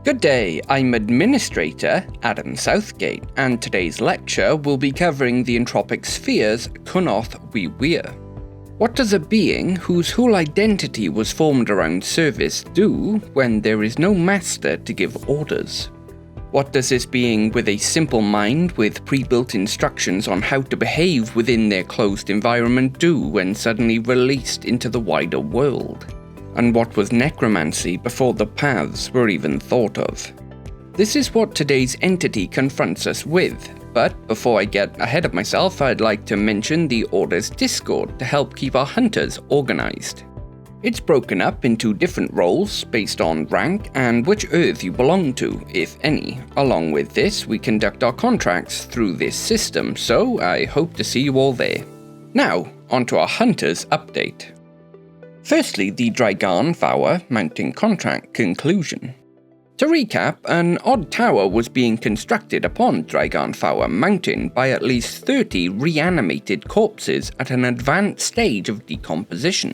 Good day, I'm Administrator Adam Southgate, and today's lecture will be covering the Entropic sphere's Cynorthwywyr. What does a being whose whole identity was formed around service do when there is no master to give orders? What does this being with a simple mind with pre-built instructions on how to behave within their closed environment do when suddenly released into the wider world? And what was necromancy before the paths were even thought of? This is what today's entity confronts us with, but before I get ahead of myself, I'd like to mention the Order's Discord to help keep our hunters organized. It's broken up into different roles based on rank and which earth you belong to, if any. Along with this, we conduct our contracts through this system, so I hope to see you all there. Now, onto our hunters update. Firstly, the Cynorthwywyr mounting contract conclusion. To recap, an odd tower was being constructed upon Cynorthwywyr mountain by at least 30 reanimated corpses at an advanced stage of decomposition.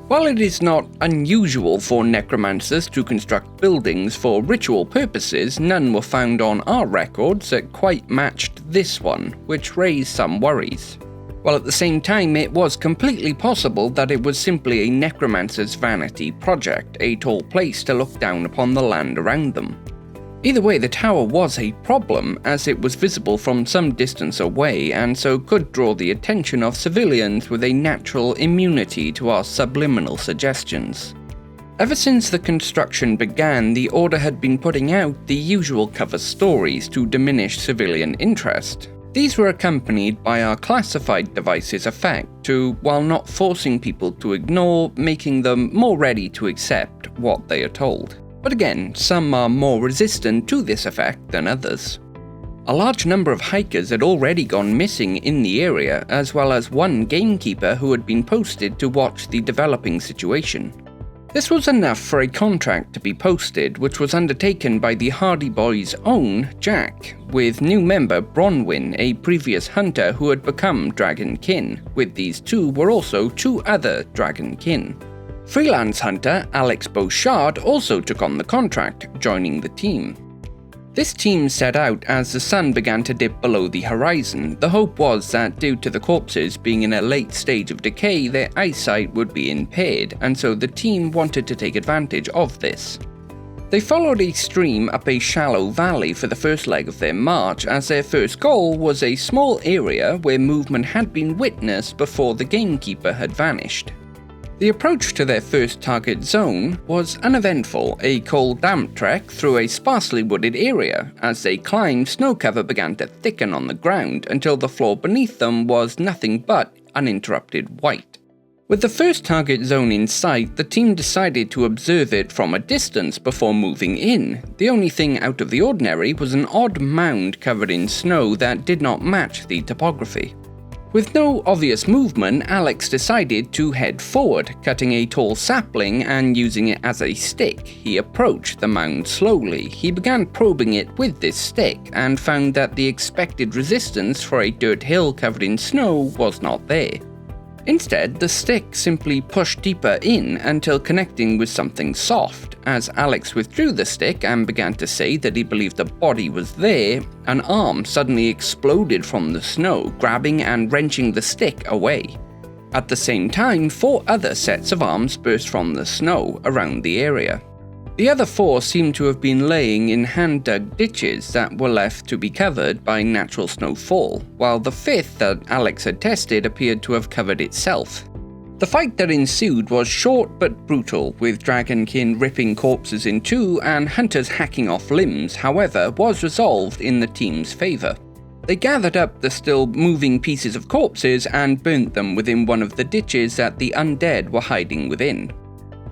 While it is not unusual for necromancers to construct buildings for ritual purposes, none were found on our records that quite matched this one, which raised some worries. While at the same time it was completely possible that it was simply a necromancer's vanity project, a tall place to look down upon the land around them. Either way, the tower was a problem, as it was visible from some distance away and so could draw the attention of civilians with a natural immunity to our subliminal suggestions. Ever since the construction began, the Order had been putting out the usual cover stories to diminish civilian interest. These were accompanied by our classified devices effect to, while not forcing people to ignore, making them more ready to accept what they are told. But again, some are more resistant to this effect than others. A large number of hikers had already gone missing in the area, as well as one gamekeeper who had been posted to watch the developing situation. This was enough for a contract to be posted, which was undertaken by the Hardy Boys' own Jack, with new member Bronwyn, a previous hunter who had become Dragonkin. With these two were also two other Dragonkin. Freelance hunter Alex Beauchard also took on the contract, joining the team. This team set out as the sun began to dip below the horizon. The hope was that due to the corpses being in a late stage of decay, their eyesight would be impaired, and so the team wanted to take advantage of this. They followed a stream up a shallow valley for the first leg of their march, as their first goal was a small area where movement had been witnessed before the gamekeeper had vanished. The approach to their first target zone was uneventful, a cold damp trek through a sparsely wooded area. As they climbed, snow cover began to thicken on the ground until the floor beneath them was nothing but uninterrupted white. With the first target zone in sight, the team decided to observe it from a distance before moving in. The only thing out of the ordinary was an odd mound covered in snow that did not match the topography. With no obvious movement, Alex decided to head forward, cutting a tall sapling and using it as a stick. He approached the mound slowly. He began probing it with this stick and found that the expected resistance for a dirt hill covered in snow was not there. Instead, the stick simply pushed deeper in until connecting with something soft. As Alex withdrew the stick and began to say that he believed the body was there, an arm suddenly exploded from the snow, grabbing and wrenching the stick away. At the same time, 4 other sets of arms burst from the snow around the area. The other 4 seemed to have been laying in hand-dug ditches that were left to be covered by natural snowfall, while the 5th that Alex had tested appeared to have covered itself. The fight that ensued was short but brutal, with Dragonkin ripping corpses in two and hunters hacking off limbs, however, was resolved in the team's favour. They gathered up the still moving pieces of corpses and burnt them within one of the ditches that the undead were hiding within.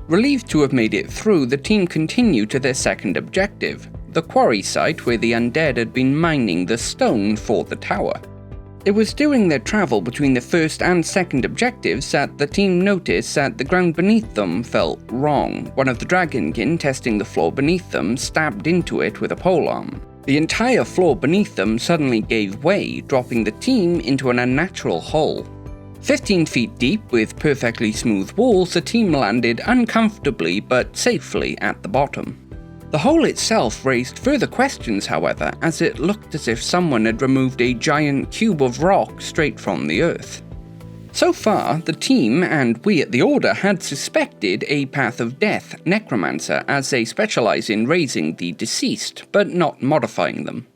Relieved to have made it through, the team continued to their second objective, the quarry site where the undead had been mining the stone for the tower. It was during their travel between the first and second objectives that the team noticed that the ground beneath them felt wrong. One of the Dragonkin testing the floor beneath them stabbed into it with a polearm. The entire floor beneath them suddenly gave way, dropping the team into an unnatural hole. 15 feet deep with perfectly smooth walls, the team landed uncomfortably but safely at the bottom. The hole itself raised further questions, however, as it looked as if someone had removed a giant cube of rock straight from the earth. So far, the team and we at the Order had suspected a Path of Death necromancer, as they specialize in raising the deceased, but not modifying them.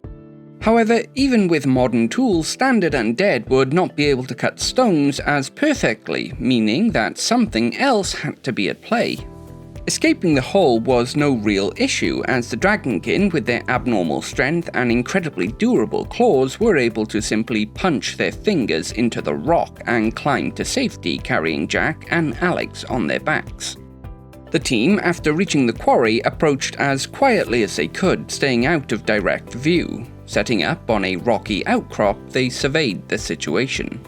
However, even with modern tools, standard undead would not be able to cut stones as perfectly, meaning that something else had to be at play. Escaping the hole was no real issue, as the dragonkin, with their abnormal strength and incredibly durable claws, were able to simply punch their fingers into the rock and climb to safety, carrying Jack and Alex on their backs. The team, after reaching the quarry, approached as quietly as they could, staying out of direct view. Setting up on a rocky outcrop, they surveyed the situation.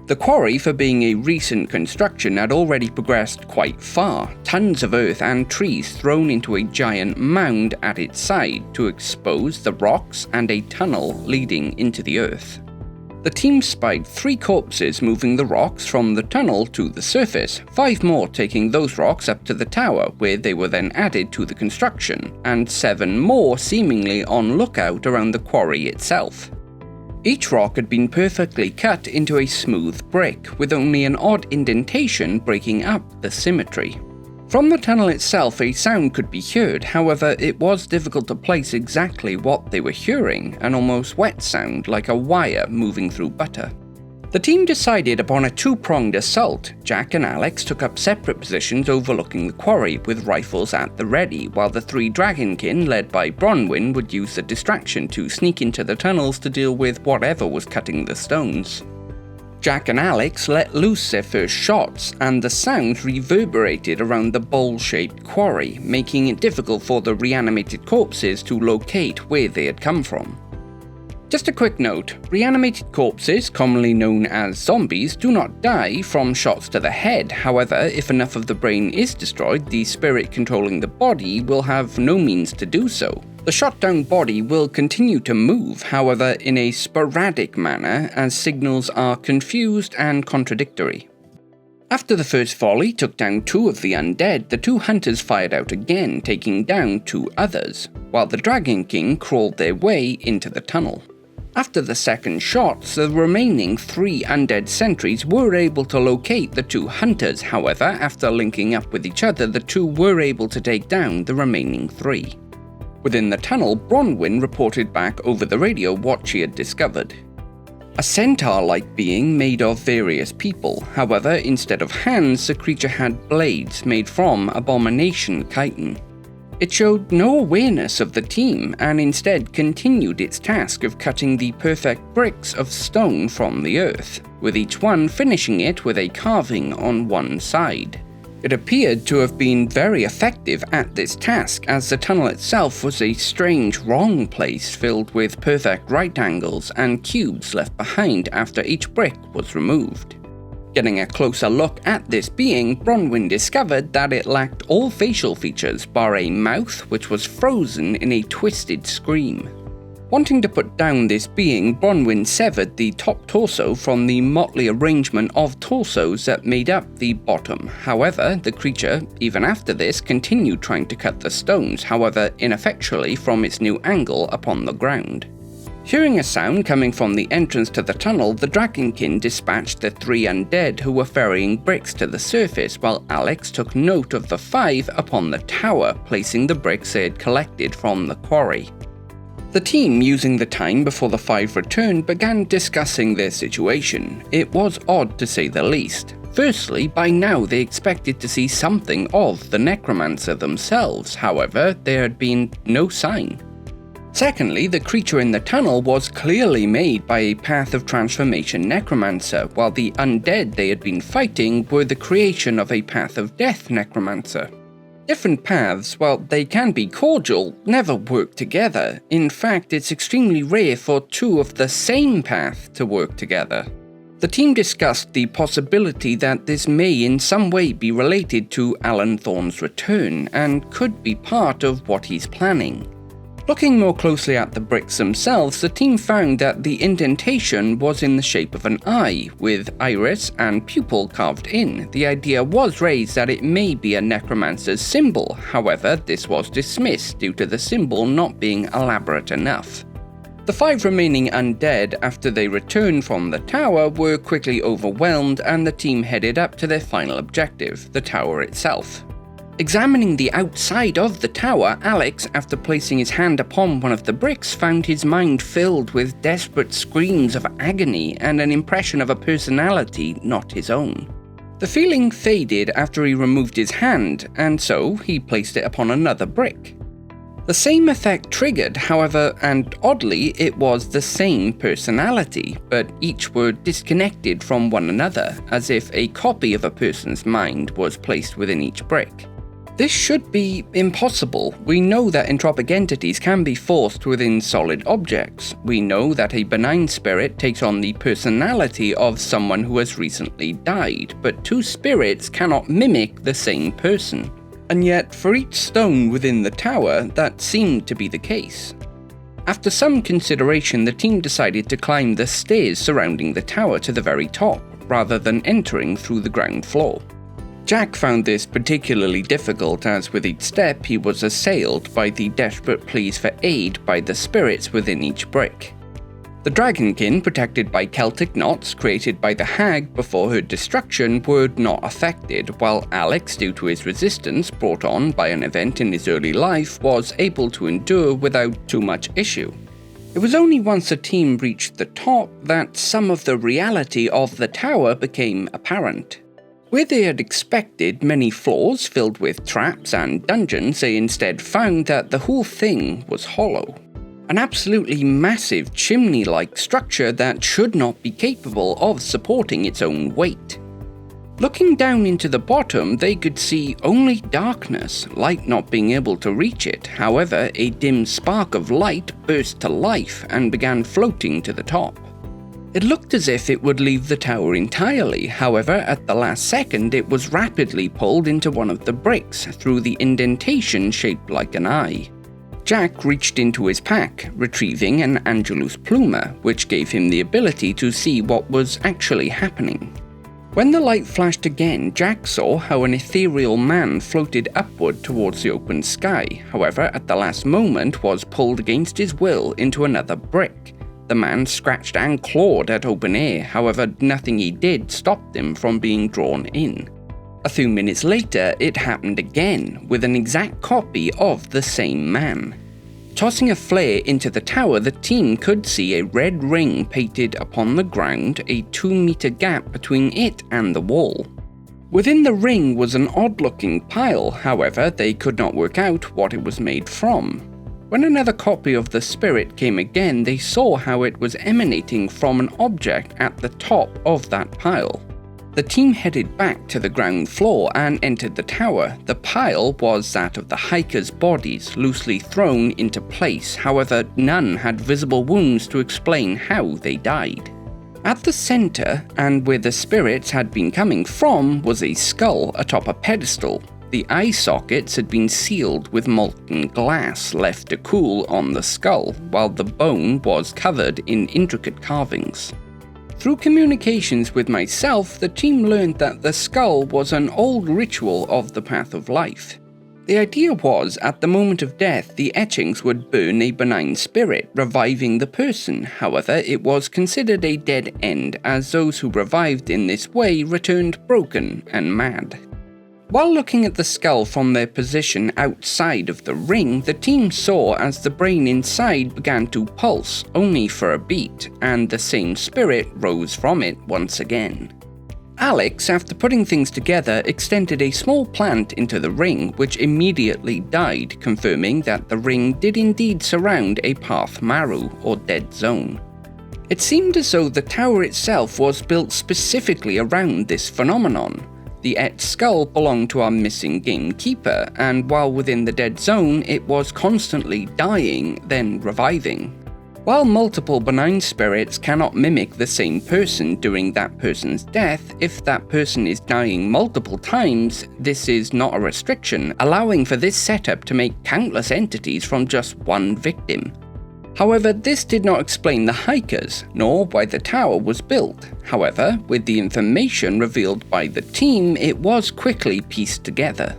The quarry, for being a recent construction, had already progressed quite far, tons of earth and trees thrown into a giant mound at its side to expose the rocks and a tunnel leading into the earth. The team spied 3 corpses moving the rocks from the tunnel to the surface, 5 more taking those rocks up to the tower, where they were then added to the construction, and 7 more seemingly on lookout around the quarry itself. Each rock had been perfectly cut into a smooth brick, with only an odd indentation breaking up the symmetry. From the tunnel itself, a sound could be heard, however, it was difficult to place exactly what they were hearing, an almost wet sound like a wire moving through butter. The team decided upon a 2-pronged assault. Jack and Alex took up separate positions overlooking the quarry, with rifles at the ready, while the 3 dragonkin, led by Bronwyn, would use the distraction to sneak into the tunnels to deal with whatever was cutting the stones. Jack and Alex let loose their first shots, and the sounds reverberated around the bowl-shaped quarry, making it difficult for the reanimated corpses to locate where they had come from. Just a quick note, reanimated corpses, commonly known as zombies, do not die from shots to the head. However, if enough of the brain is destroyed, the spirit controlling the body will have no means to do so. The shot-down body will continue to move, however, in a sporadic manner, as signals are confused and contradictory. After the first volley took down 2 of the undead, the 2 hunters fired out again, taking down 2 others, while the Dragon King crawled their way into the tunnel. After the second shots, the remaining 3 undead sentries were able to locate the 2 hunters. However, after linking up with each other, the 2 were able to take down the remaining 3. Within the tunnel, Bronwyn reported back over the radio what she had discovered. A centaur-like being made of various people. However, instead of hands, the creature had blades made from abomination chitin. It showed no awareness of the team, and instead continued its task of cutting the perfect bricks of stone from the earth, with each one finishing it with a carving on one side. It appeared to have been very effective at this task, as the tunnel itself was a strange wrong place filled with perfect right angles and cubes left behind after each brick was removed. Getting a closer look at this being, Bronwyn discovered that it lacked all facial features bar a mouth which was frozen in a twisted scream. Wanting to put down this being, Bronwyn severed the top torso from the motley arrangement of torsos that made up the bottom. However, the creature, even after this, continued trying to cut the stones, however ineffectually from its new angle upon the ground. Hearing a sound coming from the entrance to the tunnel, the Dragonkin dispatched the 3 undead who were ferrying bricks to the surface, while Alex took note of the 5 upon the tower, placing the bricks they had collected from the quarry. The team, using the time before the 5 returned, began discussing their situation. It was odd to say the least. Firstly, by now they expected to see something of the necromancer themselves, however, there had been no sign. Secondly, the creature in the tunnel was clearly made by a Path of Transformation necromancer, while the undead they had been fighting were the creation of a Path of Death necromancer. Different paths, while they can be cordial, never work together. In fact, it's extremely rare for 2 of the same path to work together. The team discussed the possibility that this may in some way be related to Alan Thorne's return, and could be part of what he's planning. Looking more closely at the bricks themselves, the team found that the indentation was in the shape of an eye, with iris and pupil carved in. The idea was raised that it may be a necromancer's symbol, however, this was dismissed due to the symbol not being elaborate enough. The 5 remaining undead, after they returned from the tower, were quickly overwhelmed and the team headed up to their final objective, the tower itself. Examining the outside of the tower, Alex, after placing his hand upon one of the bricks, found his mind filled with desperate screams of agony and an impression of a personality not his own. The feeling faded after he removed his hand, and so he placed it upon another brick. The same effect triggered, however, and oddly, it was the same personality, but each were disconnected from one another, as if a copy of a person's mind was placed within each brick. This should be impossible. We know that entropic entities can be forced within solid objects. We know that a benign spirit takes on the personality of someone who has recently died, but 2 spirits cannot mimic the same person. And yet, for each stone within the tower, that seemed to be the case. After some consideration, the team decided to climb the stairs surrounding the tower to the very top, rather than entering through the ground floor. Jack found this particularly difficult as with each step he was assailed by the desperate pleas for aid by the spirits within each brick. The dragonkin, protected by Celtic knots created by the hag before her destruction, were not affected, while Alex, due to his resistance brought on by an event in his early life, was able to endure without too much issue. It was only once the team reached the top that some of the reality of the tower became apparent. Where they had expected many floors filled with traps and dungeons, they instead found that the whole thing was hollow. An absolutely massive chimney-like structure that should not be capable of supporting its own weight. Looking down into the bottom, they could see only darkness, light not being able to reach it. However, a dim spark of light burst to life and began floating to the top. It looked as if it would leave the tower entirely, however, at the last second it was rapidly pulled into one of the bricks through the indentation shaped like an eye. Jack reached into his pack, retrieving an Angelus Pluma, which gave him the ability to see what was actually happening. When the light flashed again, Jack saw how an ethereal man floated upward towards the open sky, however, at the last moment was pulled against his will into another brick. The man scratched and clawed at open air, however, nothing he did stopped him from being drawn in. A few minutes later, it happened again, with an exact copy of the same man. Tossing a flare into the tower, the team could see a red ring painted upon the ground, a 2-meter gap between it and the wall. Within the ring was an odd-looking pile, however, they could not work out what it was made from. When another copy of the spirit came again, they saw how it was emanating from an object at the top of that pile. The team headed back to the ground floor and entered the tower. The pile was that of the hikers' bodies, loosely thrown into place, however, none had visible wounds to explain how they died. At the center, and where the spirits had been coming from, was a skull atop a pedestal. The eye sockets had been sealed with molten glass left to cool on the skull, while the bone was covered in intricate carvings. Through communications with myself, the team learned that the skull was an old ritual of the Path of Life. The idea was, at the moment of death, the etchings would burn a benign spirit, reviving the person. However, it was considered a dead end, as those who revived in this way returned broken and mad. While looking at the skull from their position outside of the ring, the team saw as the brain inside began to pulse, only for a beat, and the same spirit rose from it once again. Alex, after putting things together, extended a small plant into the ring, which immediately died, confirming that the ring did indeed surround a path maru, or dead zone. It seemed as though the tower itself was built specifically around this phenomenon. The etched skull belonged to our missing gamekeeper, and while within the dead zone, it was constantly dying, then reviving. While multiple benign spirits cannot mimic the same person during that person's death, if that person is dying multiple times, this is not a restriction, allowing for this setup to make countless entities from just one victim. However, this did not explain the hikers, nor why the tower was built. However, with the information revealed by the team, it was quickly pieced together.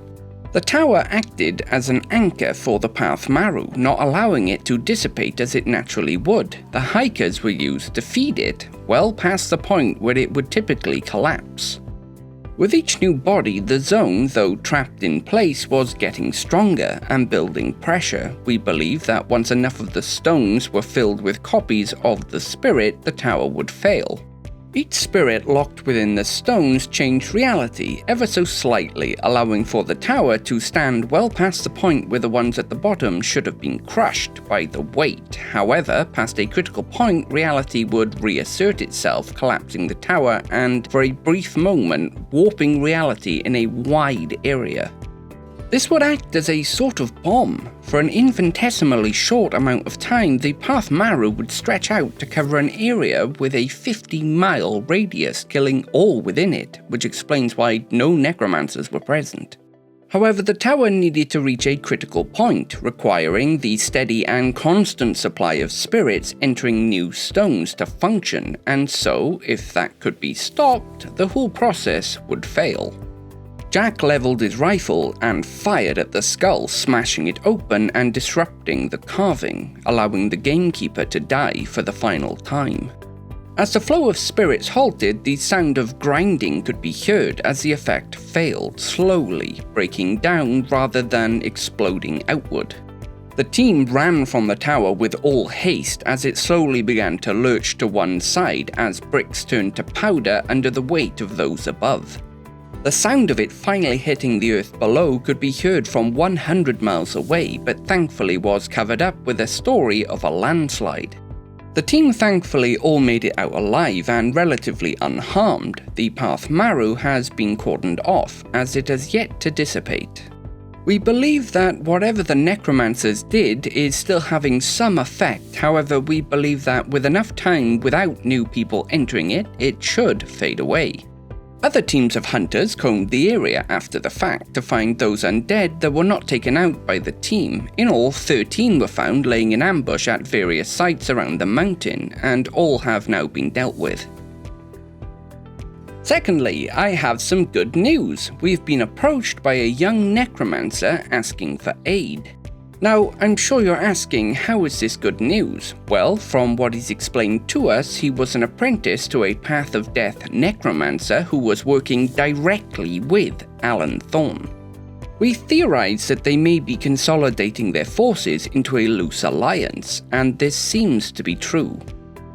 The tower acted as an anchor for the Path Maru, not allowing it to dissipate as it naturally would. The hikers were used to feed it, well past the point where it would typically collapse. With each new body, the zone, though trapped in place, was getting stronger and building pressure. We believe that once enough of the stones were filled with copies of the spirit, the tower would fail. Each spirit locked within the stones changed reality ever so slightly, allowing for the tower to stand well past the point where the ones at the bottom should have been crushed by the weight. However, past a critical point, reality would reassert itself, collapsing the tower and, for a brief moment, warping reality in a wide area. This would act as a sort of bomb. For an infinitesimally short amount of time, the Path Maru would stretch out to cover an area with a 50-mile radius, killing all within it, which explains why no necromancers were present. However, the tower needed to reach a critical point, requiring the steady and constant supply of spirits entering new stones to function, and so, if that could be stopped, the whole process would fail. Jack leveled his rifle and fired at the skull, smashing it open and disrupting the carving, allowing the gamekeeper to die for the final time. As the flow of spirits halted, the sound of grinding could be heard as the effect failed, slowly breaking down rather than exploding outward. The team ran from the tower with all haste as it slowly began to lurch to one side as bricks turned to powder under the weight of those above. The sound of it finally hitting the earth below could be heard from 100 miles away, but thankfully was covered up with a story of a landslide. The team thankfully all made it out alive and relatively unharmed. The Path Maru has been cordoned off, as it has yet to dissipate. We believe that whatever the necromancers did is still having some effect, however we believe that with enough time without new people entering it, it should fade away. Other teams of hunters combed the area after the fact to find those undead that were not taken out by the team. In all, 13 were found laying in ambush at various sites around the mountain, and all have now been dealt with. Secondly, I have some good news. We've been approached by a young necromancer asking for aid. Now, I'm sure you're asking, how is this good news? Well, from what he's explained to us, he was an apprentice to a Path of Death necromancer who was working directly with Alan Thorne. We theorize that they may be consolidating their forces into a loose alliance, and this seems to be true.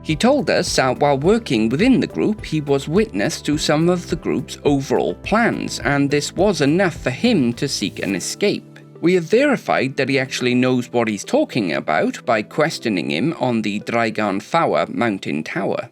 He told us that while working within the group, he was witness to some of the group's overall plans, and this was enough for him to seek an escape. We have verified that he actually knows what he's talking about by questioning him on the Dragonfawr mountain tower.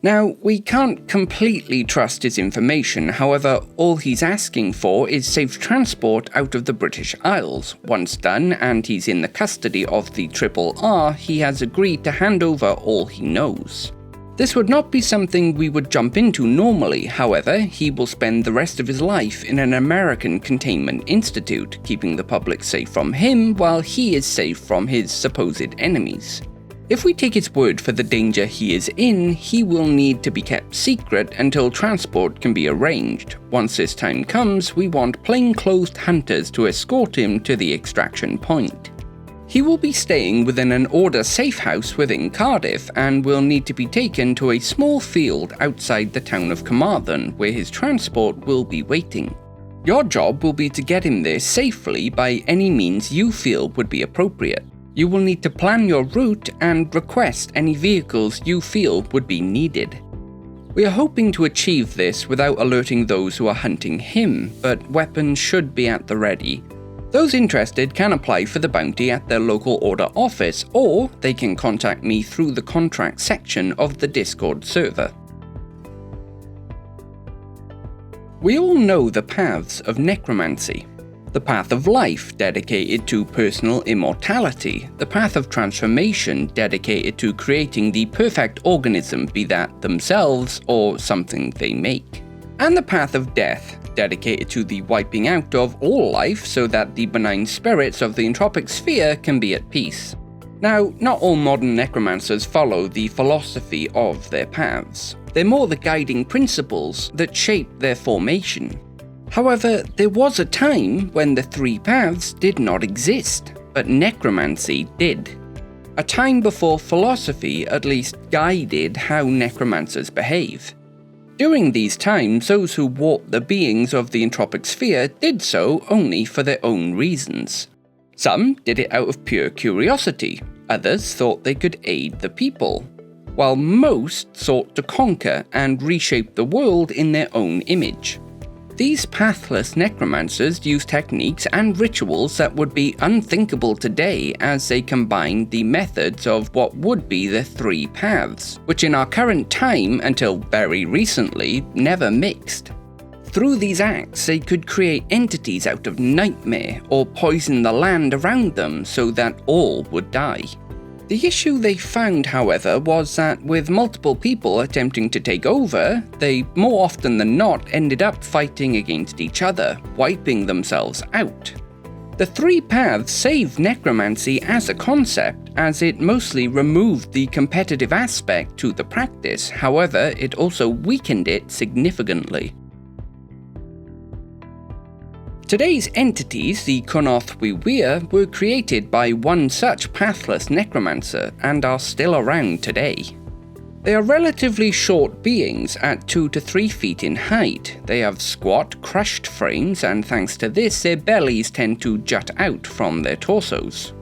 Now, we can't completely trust his information, however, all he's asking for is safe transport out of the British Isles. Once done, and he's in the custody of the RRR, he has agreed to hand over all he knows. This would not be something we would jump into normally, however, he will spend the rest of his life in an American containment institute, keeping the public safe from him while he is safe from his supposed enemies. If we take his word for the danger he is in, he will need to be kept secret until transport can be arranged. Once this time comes, we want plainclothed hunters to escort him to the extraction point. He will be staying within an Order safe house within Cardiff and will need to be taken to a small field outside the town of Carmarthen where his transport will be waiting. Your job will be to get him there safely by any means you feel would be appropriate. You will need to plan your route and request any vehicles you feel would be needed. We are hoping to achieve this without alerting those who are hunting him, but weapons should be at the ready. Those interested can apply for the bounty at their local Order office, or they can contact me through the contract section of the Discord server. We all know the paths of necromancy. The path of life, dedicated to personal immortality. The path of transformation, dedicated to creating the perfect organism, be that themselves or something they make. And the path of death, dedicated to the wiping out of all life so that the benign spirits of the entropic sphere can be at peace. Now, not all modern necromancers follow the philosophy of their paths. They're more the guiding principles that shape their formation. However, there was a time when the three paths did not exist, but necromancy did. A time before philosophy at least guided how necromancers behave. During these times, those who warped the beings of the entropic sphere did so only for their own reasons. Some did it out of pure curiosity, others thought they could aid the people, while most sought to conquer and reshape the world in their own image. These pathless necromancers used techniques and rituals that would be unthinkable today as they combined the methods of what would be the three paths, which in our current time, until very recently, never mixed. Through these acts, they could create entities out of nightmare or poison the land around them so that all would die. The issue they found, however, was that with multiple people attempting to take over, they more often than not ended up fighting against each other, wiping themselves out. The three paths saved necromancy as a concept, as it mostly removed the competitive aspect to the practice, however, it also weakened it significantly. Today's entities, the Cynorthwywyr, were created by one such pathless necromancer and are still around today. They are relatively short beings at 2 to 3 feet in height. They have squat, crushed frames, and thanks to this, their bellies tend to jut out from their torsos.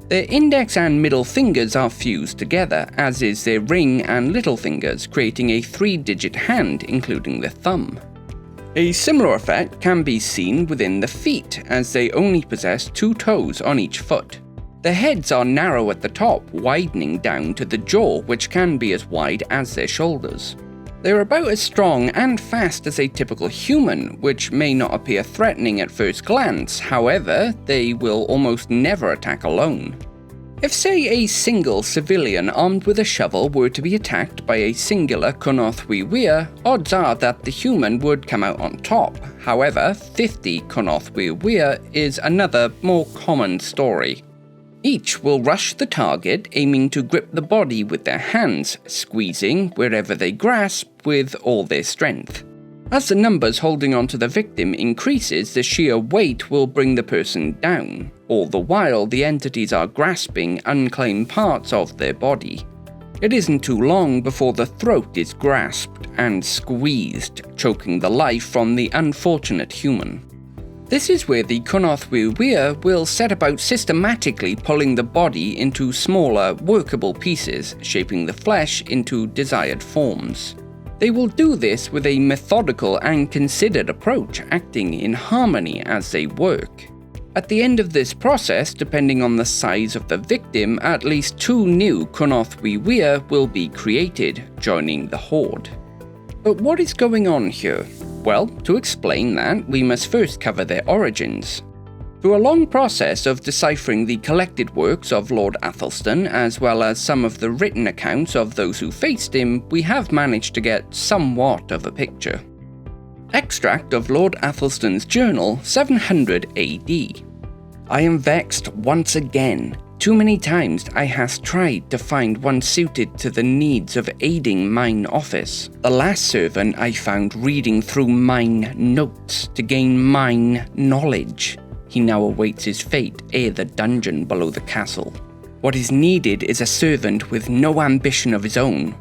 Their index and middle fingers are fused together, as is their ring and little fingers, creating a 3-digit hand, including the thumb. A similar effect can be seen within the feet, as they only possess 2 toes on each foot. Their heads are narrow at the top, widening down to the jaw, which can be as wide as their shoulders. They are about as strong and fast as a typical human, which may not appear threatening at first glance, however, they will almost never attack alone. If, say, a single civilian armed with a shovel were to be attacked by a singular Cynorthwywyr, odds are that the human would come out on top. However, 50 Cynorthwywyr is another, more common story. Each will rush the target, aiming to grip the body with their hands, squeezing wherever they grasp with all their strength. As the numbers holding onto the victim increases, the sheer weight will bring the person down. All the while, the entities are grasping unclaimed parts of their body. It isn't too long before the throat is grasped and squeezed, choking the life from the unfortunate human. This is where the Cynorthwywyr will set about systematically pulling the body into smaller, workable pieces, shaping the flesh into desired forms. They will do this with a methodical and considered approach, acting in harmony as they work. At the end of this process, depending on the size of the victim, at least 2 new Cynorthwywyr will be created, joining the horde. But what is going on here? Well, to explain that, we must first cover their origins. Through a long process of deciphering the collected works of Lord Athelstan, as well as some of the written accounts of those who faced him, we have managed to get somewhat of a picture. Extract of Lord Athelstan's journal, 700 AD. I am vexed once again. Too many times I has tried to find one suited to the needs of aiding mine office. The last servant I found reading through mine notes to gain mine knowledge. He now awaits his fate ere the dungeon below the castle. What is needed is a servant with no ambition of his own,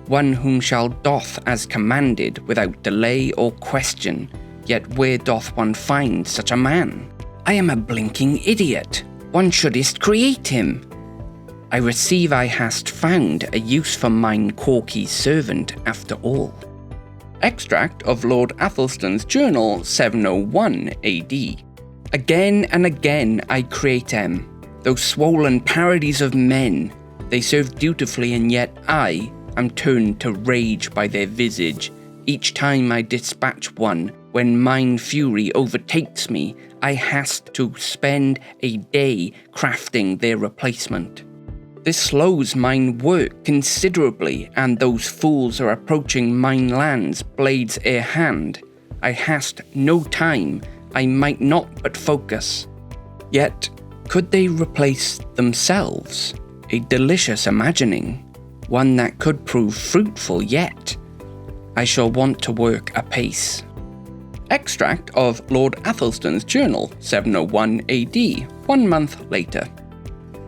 one whom shall doth as commanded without delay or question. Yet where doth one find such a man? I am a blinking idiot. One shouldest create him. I receive I hast found a use for mine Corky's servant after all. Extract of Lord Athelstan's journal, 701 AD. Again and again I create them, those swollen parodies of men. They serve dutifully, and yet I am turned to rage by their visage. Each time I dispatch one, When mind fury overtakes me, I has to spend a day crafting their replacement. This slows mine work considerably, and those fools are approaching mine lands blades a hand. I hast no time, I might not but focus. Yet, could they replace themselves? A delicious imagining, one that could prove fruitful yet. I shall want to work apace. Extract of Lord Athelstan's journal, 701 AD, 1 month later.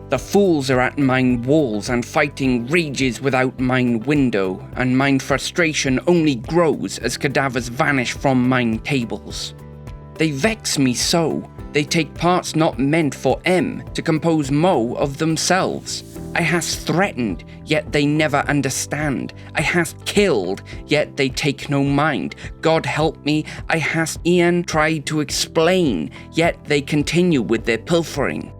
The fools are at mine walls, and fighting rages without mine window, and mine frustration only grows as cadavers vanish from mine tables. They vex me so, they take parts not meant for to compose mo of themselves. I has threatened, yet they never understand. I has killed, yet they take no mind. God help me, I has e'en tried to explain, yet they continue with their pilfering.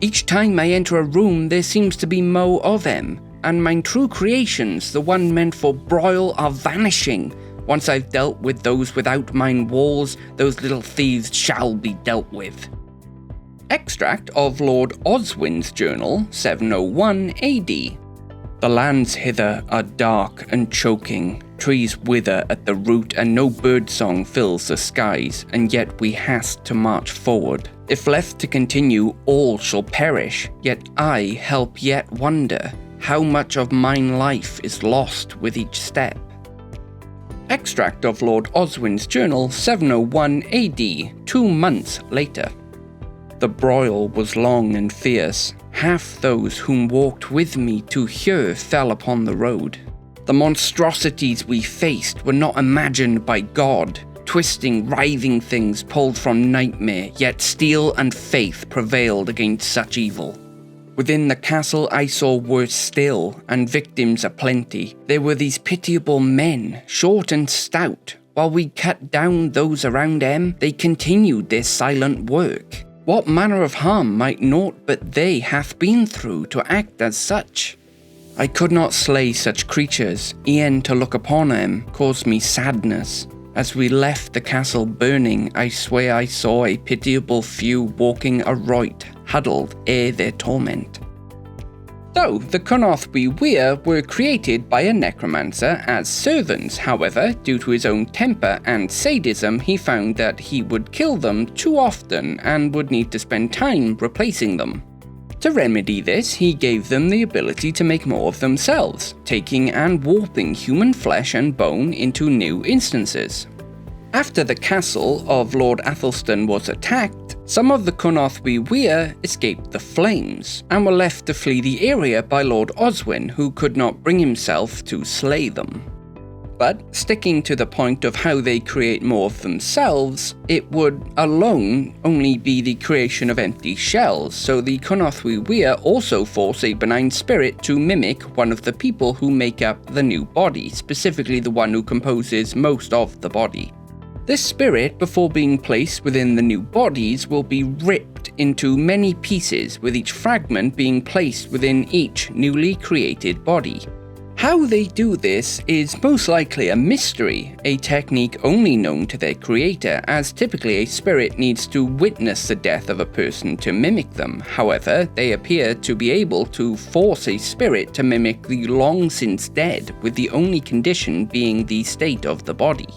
Each time I enter a room, there seems to be mo of and mine true creations, the one meant for broil, are vanishing. Once I've dealt with those without mine walls, those little thieves shall be dealt with. Extract of Lord Oswin's journal, 701 AD. The lands hither are dark and choking, trees wither at the root, and no birdsong fills the skies, and yet we hast to march forward. If left to continue, all shall perish, yet I help yet wonder how much of mine life is lost with each step. Extract of Lord Oswin's journal, 701 AD, 2 months later. The broil was long and fierce. Half those whom walked with me to here fell upon the road. The monstrosities we faced were not imagined by God, twisting, writhing things pulled from nightmare, yet steel and faith prevailed against such evil. Within the castle I saw worse still, and victims aplenty. There were these pitiable men, short and stout. While we cut down those around them, they continued their silent work. What manner of harm might naught but they hath been through to act as such? I could not slay such creatures, e'en to look upon them caused me sadness. As we left the castle burning, I swear I saw a pitiable few walking aroit, huddled ere their torment. So, the Cynorthwywyr were created by a necromancer as servants. However, due to his own temper and sadism, he found that he would kill them too often and would need to spend time replacing them. To remedy this, he gave them the ability to make more of themselves, taking and warping human flesh and bone into new instances. After the castle of Lord Athelstan was attacked, some of the Cynorthwywyr escaped the flames, and were left to flee the area by Lord Oswin, who could not bring himself to slay them. But, sticking to the point of how they create more of themselves, it would alone only be the creation of empty shells, so the Cynorthwywyr also force a benign spirit to mimic one of the people who make up the new body, specifically the one who composes most of the body. This spirit, before being placed within the new bodies, will be ripped into many pieces, with each fragment being placed within each newly created body. How they do this is most likely a mystery, a technique only known to their creator, as typically a spirit needs to witness the death of a person to mimic them. However, they appear to be able to force a spirit to mimic the long since dead, with the only condition being the state of the body.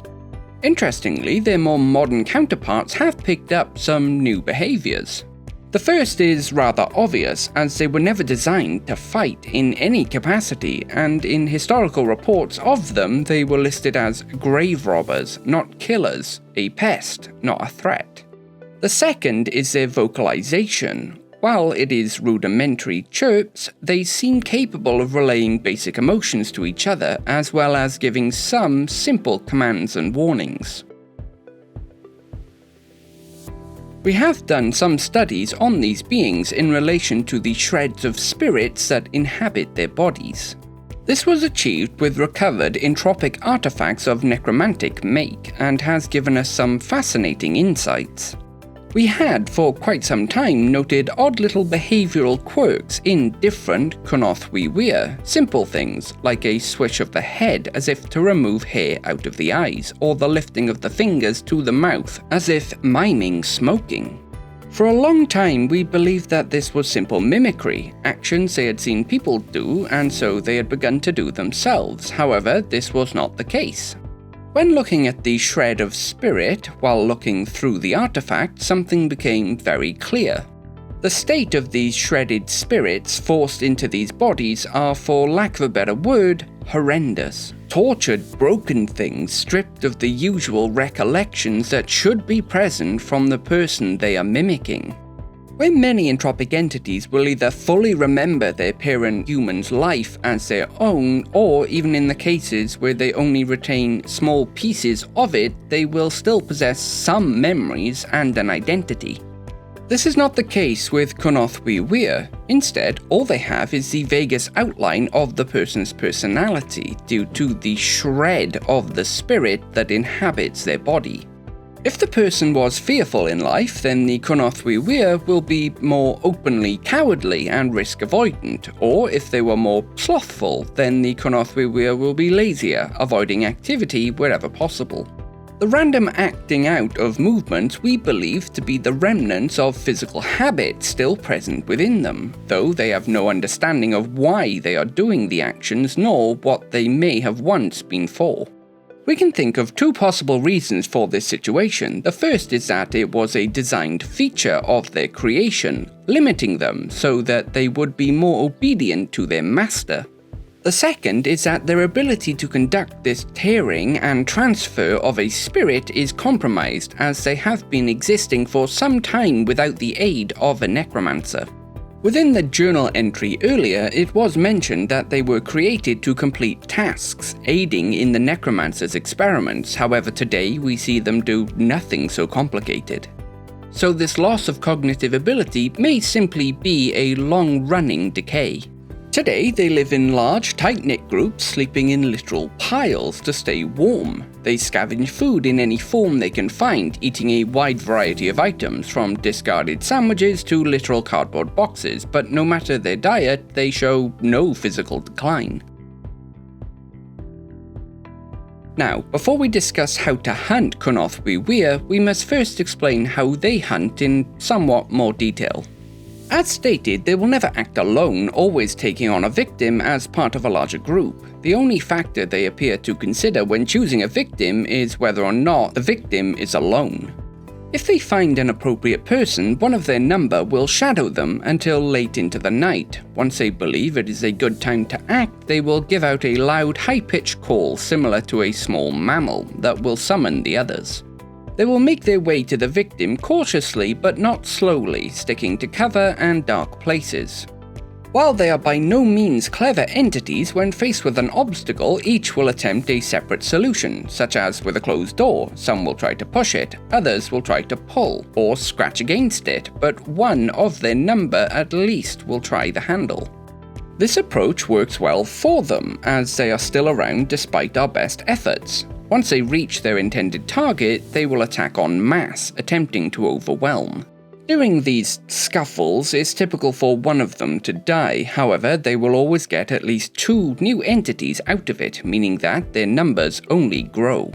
Interestingly, their more modern counterparts have picked up some new behaviors. The first is rather obvious, as they were never designed to fight in any capacity, and in historical reports of them they were listed as grave robbers, not killers, a pest, not a threat. The second is their vocalization. While it is rudimentary chirps, they seem capable of relaying basic emotions to each other, as well as giving some simple commands and warnings. We have done some studies on these beings in relation to the shreds of spirits that inhabit their bodies. This was achieved with recovered entropic artifacts of necromantic make, and has given us some fascinating insights. We had for quite some time noted odd little behavioural quirks in different Cynorthwywyr, simple things like a swish of the head as if to remove hair out of the eyes, or the lifting of the fingers to the mouth as if miming smoking. For a long time we believed that this was simple mimicry, actions they had seen people do and so they had begun to do themselves. However, this was not the case. When looking at the shred of spirit, while looking through the artifact, something became very clear. The state of these shredded spirits forced into these bodies are, for lack of a better word, horrendous. Tortured, broken things stripped of the usual recollections that should be present from the person they are mimicking. Where many entropic entities will either fully remember their parent human's life as their own, or even in the cases where they only retain small pieces of it, they will still possess some memories and an identity. This is not the case with Cynorthwywyr. Instead, all they have is the vaguest outline of the person's personality due to the shred of the spirit that inhabits their body. If the person was fearful in life, then the Cynorthwywyr will be more openly cowardly and risk-avoidant, or if they were more slothful, then the Cynorthwywyr will be lazier, avoiding activity wherever possible. The random acting out of movements we believe to be the remnants of physical habit still present within them, though they have no understanding of why they are doing the actions nor what they may have once been for. We can think of two possible reasons for this situation. The first is that it was a designed feature of their creation, limiting them so that they would be more obedient to their master. The second is that their ability to conduct this tearing and transfer of a spirit is compromised, as they have been existing for some time without the aid of a necromancer. Within the journal entry earlier, it was mentioned that they were created to complete tasks, aiding in the necromancer's experiments. However, today we see them do nothing so complicated. So this loss of cognitive ability may simply be a long-running decay. Today, they live in large, tight-knit groups, sleeping in literal piles to stay warm. They scavenge food in any form they can find, eating a wide variety of items, from discarded sandwiches to literal cardboard boxes, but no matter their diet, they show no physical decline. Now, before we discuss how to hunt Cynorthwywyr, we must first explain how they hunt in somewhat more detail. As stated, they will never act alone, always taking on a victim as part of a larger group. The only factor they appear to consider when choosing a victim is whether or not the victim is alone. If they find an appropriate person, one of their number will shadow them until late into the night. Once they believe it is a good time to act, they will give out a loud, high-pitched call similar to a small mammal that will summon the others. They will make their way to the victim cautiously but not slowly, sticking to cover and dark places. While they are by no means clever entities, when faced with an obstacle, each will attempt a separate solution, such as with a closed door. Some will try to push it, others will try to pull or scratch against it, but one of their number at least will try the handle. This approach works well for them, as they are still around despite our best efforts. Once they reach their intended target, they will attack en masse, attempting to overwhelm. During these scuffles, it's typical for one of them to die. However, they will always get at least 2 new entities out of it, meaning that their numbers only grow.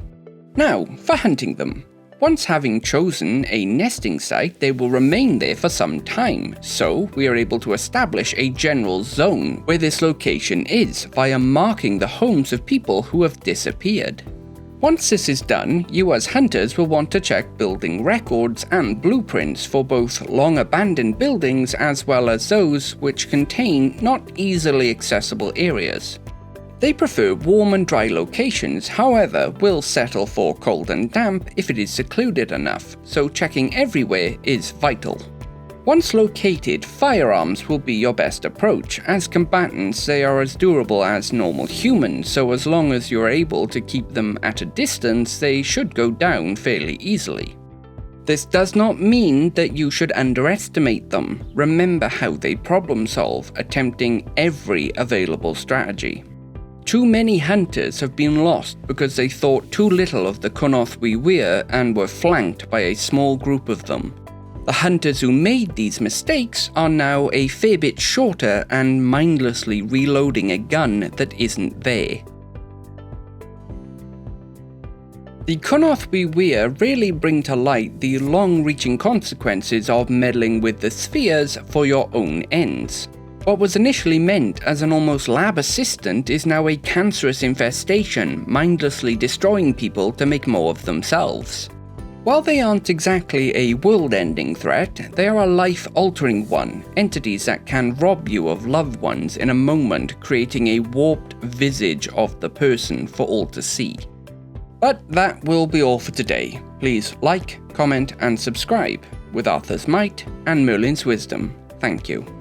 Now, for hunting them. Once having chosen a nesting site, they will remain there for some time, so we are able to establish a general zone where this location is via marking the homes of people who have disappeared. Once this is done, you as hunters will want to check building records and blueprints for both long-abandoned buildings as well as those which contain not easily accessible areas. They prefer warm and dry locations, however, will settle for cold and damp if it is secluded enough, so checking everywhere is vital. Once located, firearms will be your best approach. As combatants, they are as durable as normal humans, so as long as you're able to keep them at a distance, they should go down fairly easily. This does not mean that you should underestimate them. Remember how they problem solve, attempting every available strategy. Too many hunters have been lost because they thought too little of the Cynorthwywyr and were flanked by a small group of them. The hunters who made these mistakes are now a fair bit shorter and mindlessly reloading a gun that isn't there. The Cynorthwywyr really bring to light the long-reaching consequences of meddling with the spheres for your own ends. What was initially meant as an almost lab assistant is now a cancerous infestation, mindlessly destroying people to make more of themselves. While they aren't exactly a world-ending threat, they are a life-altering one, entities that can rob you of loved ones in a moment, creating a warped visage of the person for all to see. But that will be all for today. Please like, comment and subscribe. With Arthur's might and Merlin's wisdom, thank you.